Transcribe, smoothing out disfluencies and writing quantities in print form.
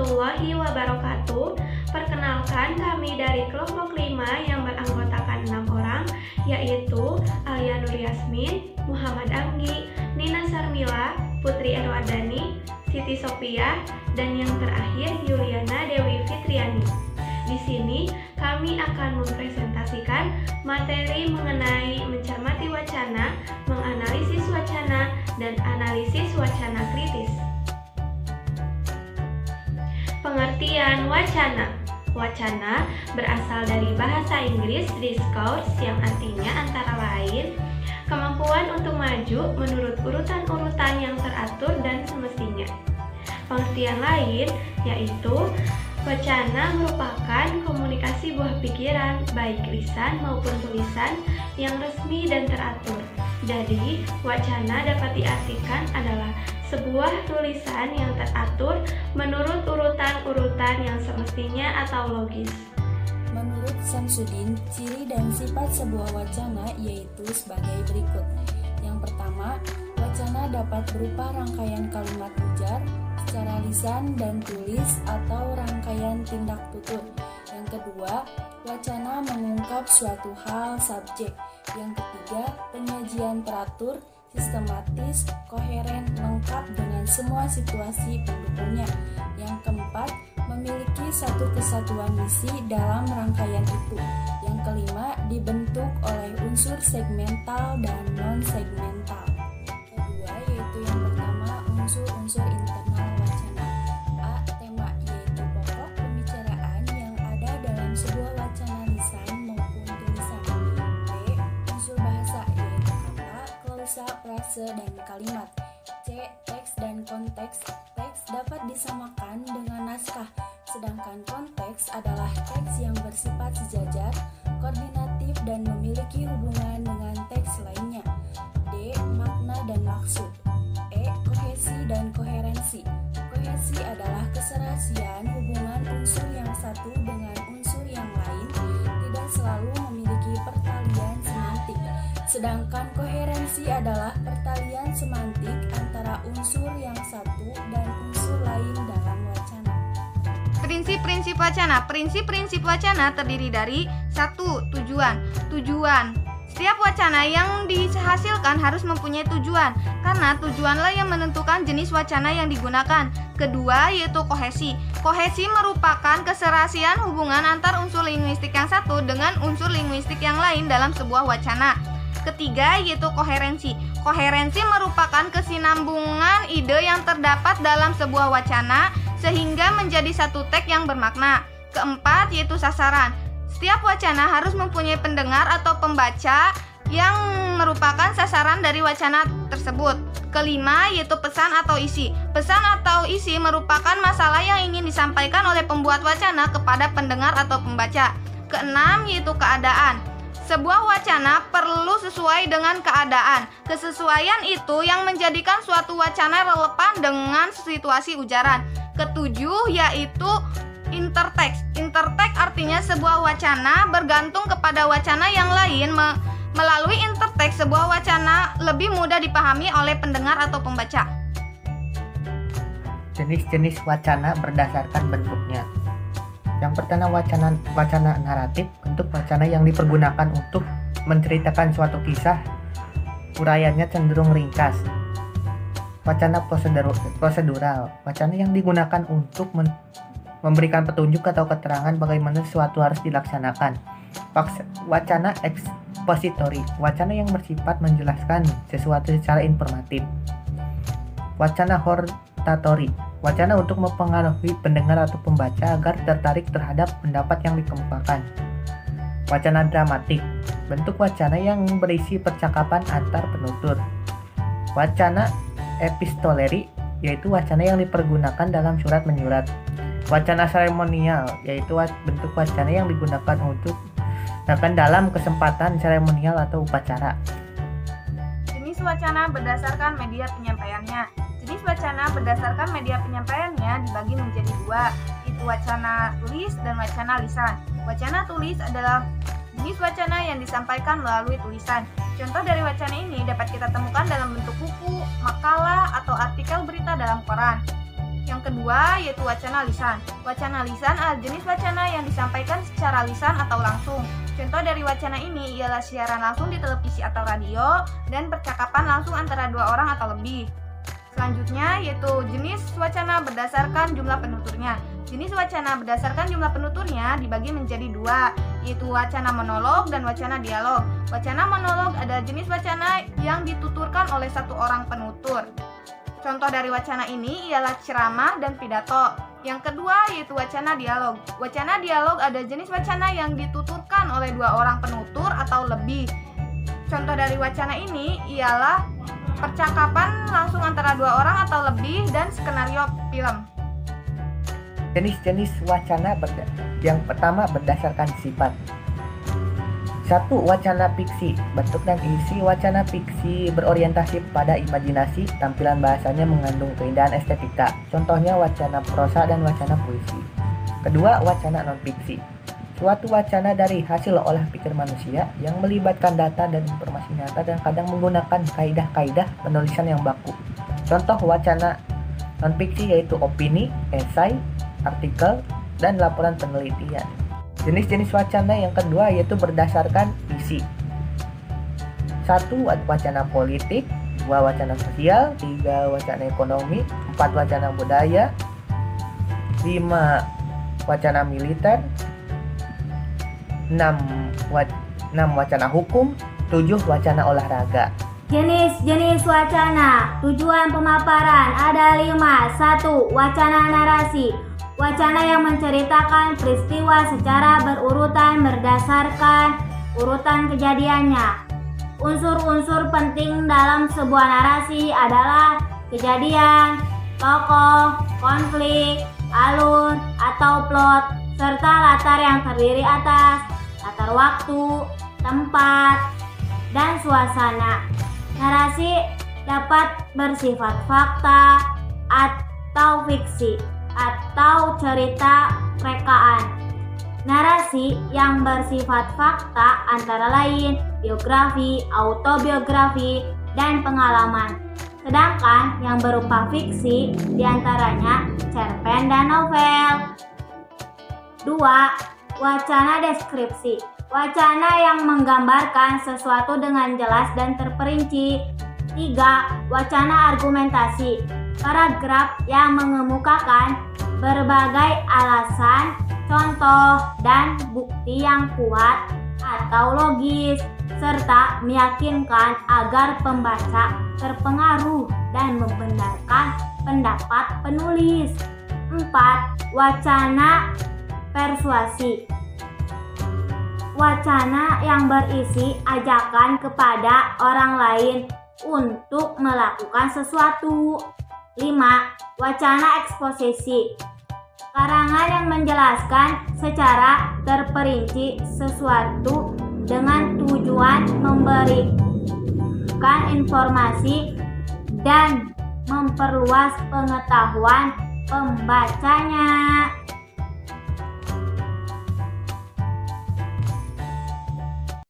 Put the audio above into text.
warahmatullahi wabarakatuh. Perkenalkan, kami dari kelompok 5 yang beranggotakan 6 orang, yaitu Alia Nur Yasmin, Muhammad Anggi, Nina Sarmila, Putri Erwadani, Siti Sophia, dan yang terakhir Yuliana Dewi Fitriani. Di sini kami akan mempresentasikan materi mengenai mencermati wacana, menganalisis wacana, dan analisis wacana kritis. Pengertian wacana. Wacana berasal dari bahasa Inggris discourse yang artinya antara lain kemampuan untuk maju menurut urutan-urutan yang teratur dan semestinya. Pengertian lain yaitu wacana merupakan komunikasi buah pikiran baik lisan maupun tulisan yang resmi dan teratur. Jadi, wacana dapat diartikan adalah sebuah tulisan yang teratur menurut urutan-urutan yang semestinya atau logis. Menurut Samsudin, ciri dan sifat sebuah wacana yaitu sebagai berikut. Yang pertama, wacana dapat berupa rangkaian kalimat ujar secara lisan dan tulis atau rangkaian tindak tutur. Yang kedua, wacana mengungkap suatu hal subjek. Yang ketiga, penyajian teratur, sistematis, koheren, lengkap dengan semua situasi pendukungnya. Yang keempat, memiliki satu kesatuan misi dalam rangkaian itu. Yang kelima, dibentuk oleh unsur segmental dan non-segmental. Kedua, yaitu yang pertama, unsur-unsur internal wacana. A. Tema, yaitu pokok pembicaraan yang ada dalam sebuah wacana lisan maupun tulisan. B. Unsur bahasa, yaitu kata, klausa, frase, dan kalimat. C. Teks dan konteks. Teks dapat disamakan dengan naskah, sedangkan konteks adalah teks yang bersifat sejajar, koordinatif, dan memiliki hubungan dengan teks lainnya. D. Makna dan maksud. E. Kohesi dan koherensi. Kohesi adalah keserasian hubungan unsur yang satu dengan unsur yang lain, tidak selalu memiliki pertalian semantik. Sedangkan koherensi adalah pertalian semantik antara unsur yang satu dan unsur lain dalam wacana. Prinsip-prinsip wacana. Prinsip-prinsip wacana terdiri dari 1. Tujuan. Setiap wacana yang dihasilkan harus mempunyai tujuan, karena tujuanlah yang menentukan jenis wacana yang digunakan. Kedua, yaitu kohesi. Kohesi merupakan keserasian hubungan antar unsur linguistik yang satu dengan unsur linguistik yang lain dalam sebuah wacana. Ketiga, yaitu koherensi. Koherensi merupakan kesinambungan ide yang terdapat dalam sebuah wacana sehingga menjadi satu teks yang bermakna. Keempat, yaitu sasaran. Setiap wacana harus mempunyai pendengar atau pembaca yang merupakan sasaran dari wacana tersebut. Kelima, yaitu pesan atau isi. Pesan atau isi merupakan masalah yang ingin disampaikan oleh pembuat wacana kepada pendengar atau pembaca. Keenam, yaitu keadaan. Sebuah wacana perlu sesuai dengan keadaan. Kesesuaian itu yang menjadikan suatu wacana relevan dengan situasi ujaran. Ketujuh, yaitu interteks. Interteks artinya sebuah wacana bergantung kepada wacana yang lain. Melalui interteks, sebuah wacana lebih mudah dipahami oleh pendengar atau pembaca. Jenis-jenis wacana berdasarkan bentuknya. Yang pertama, wacana naratif, bentuk wacana yang dipergunakan untuk menceritakan suatu kisah, uraiannya cenderung ringkas. Wacana prosedural, wacana yang digunakan untuk memberikan petunjuk atau keterangan bagaimana sesuatu harus dilaksanakan. Wacana ekspositori, wacana yang bersifat menjelaskan sesuatu secara informatif. Wacana hortatori, wacana untuk mempengaruhi pendengar atau pembaca agar tertarik terhadap pendapat yang dikemukakan. Wacana dramatik, bentuk wacana yang berisi percakapan antar penutur. Wacana epistoleri, yaitu wacana yang dipergunakan dalam surat menyurat. Wacana seremonial, yaitu bentuk wacana yang digunakan untuk dalam kesempatan seremonial atau upacara. Jenis wacana berdasarkan media penyampaiannya. Jenis wacana berdasarkan media penyampaiannya dibagi menjadi dua, yaitu wacana tulis dan wacana lisan. Wacana tulis adalah jenis wacana yang disampaikan melalui tulisan. Contoh dari wacana ini dapat kita temukan dalam bentuk buku, makalah, atau artikel berita dalam koran. Yang kedua yaitu wacana lisan. Wacana lisan adalah jenis wacana yang disampaikan secara lisan atau langsung. Contoh dari wacana ini ialah siaran langsung di televisi atau radio dan percakapan langsung antara dua orang atau lebih. Selanjutnya yaitu jenis wacana berdasarkan jumlah penuturnya. Jenis wacana berdasarkan jumlah penuturnya dibagi menjadi dua, yaitu wacana monolog dan wacana dialog. Wacana monolog adalah jenis wacana yang dituturkan oleh satu orang penutur. Contoh dari wacana ini ialah ceramah dan pidato. Yang kedua yaitu wacana dialog. Wacana dialog adalah jenis wacana yang dituturkan oleh dua orang penutur atau lebih. Contoh dari wacana ini ialah percakapan langsung antara dua orang atau lebih dan skenario film. Jenis-jenis wacana yang pertama berdasarkan sifat. 1. Wacana fiksi. Bentuk dan isi wacana fiksi berorientasi pada imajinasi, tampilan bahasanya mengandung keindahan estetika. Contohnya wacana prosa dan wacana puisi. Kedua, wacana non-fiksi. Suatu wacana dari hasil olah pikir manusia yang melibatkan data dan informasi nyata dan kadang menggunakan kaidah-kaidah penulisan yang baku. Contoh wacana non-fiksi yaitu opini, esai, artikel, dan laporan penelitian. Jenis-jenis wacana yang kedua yaitu berdasarkan isi. 1. Wacana politik, 2. Wacana sosial, 3. Wacana ekonomi, 4. Wacana budaya, 5. Wacana militer, 6. Wacana hukum, 7. Wacana olahraga. Jenis-jenis wacana. Tujuan pemaparan ada 5. 1. Wacana narasi. Wacana yang menceritakan peristiwa secara berurutan berdasarkan urutan kejadiannya. Unsur-unsur penting dalam sebuah narasi adalah kejadian, tokoh, konflik, alur atau plot, serta latar yang terdiri atas latar waktu, tempat, dan suasana. Narasi dapat bersifat fakta atau fiksi atau cerita rekaan. Narasi yang bersifat fakta antara lain biografi, autobiografi, dan pengalaman. Sedangkan yang berupa fiksi diantaranya cerpen dan novel. 2. Wacana deskripsi. Wacana yang menggambarkan sesuatu dengan jelas dan terperinci. 3. Wacana argumentasi. Paragraf yang mengemukakan berbagai alasan, contoh, dan bukti yang kuat atau logis, serta meyakinkan agar pembaca terpengaruh dan membenarkan pendapat penulis. 4. Wacana persuasi. Wacana yang berisi ajakan kepada orang lain untuk melakukan sesuatu. 5. Wacana eksposisi. Karangan yang menjelaskan secara terperinci sesuatu dengan tujuan memberikan informasi dan memperluas pengetahuan pembacanya.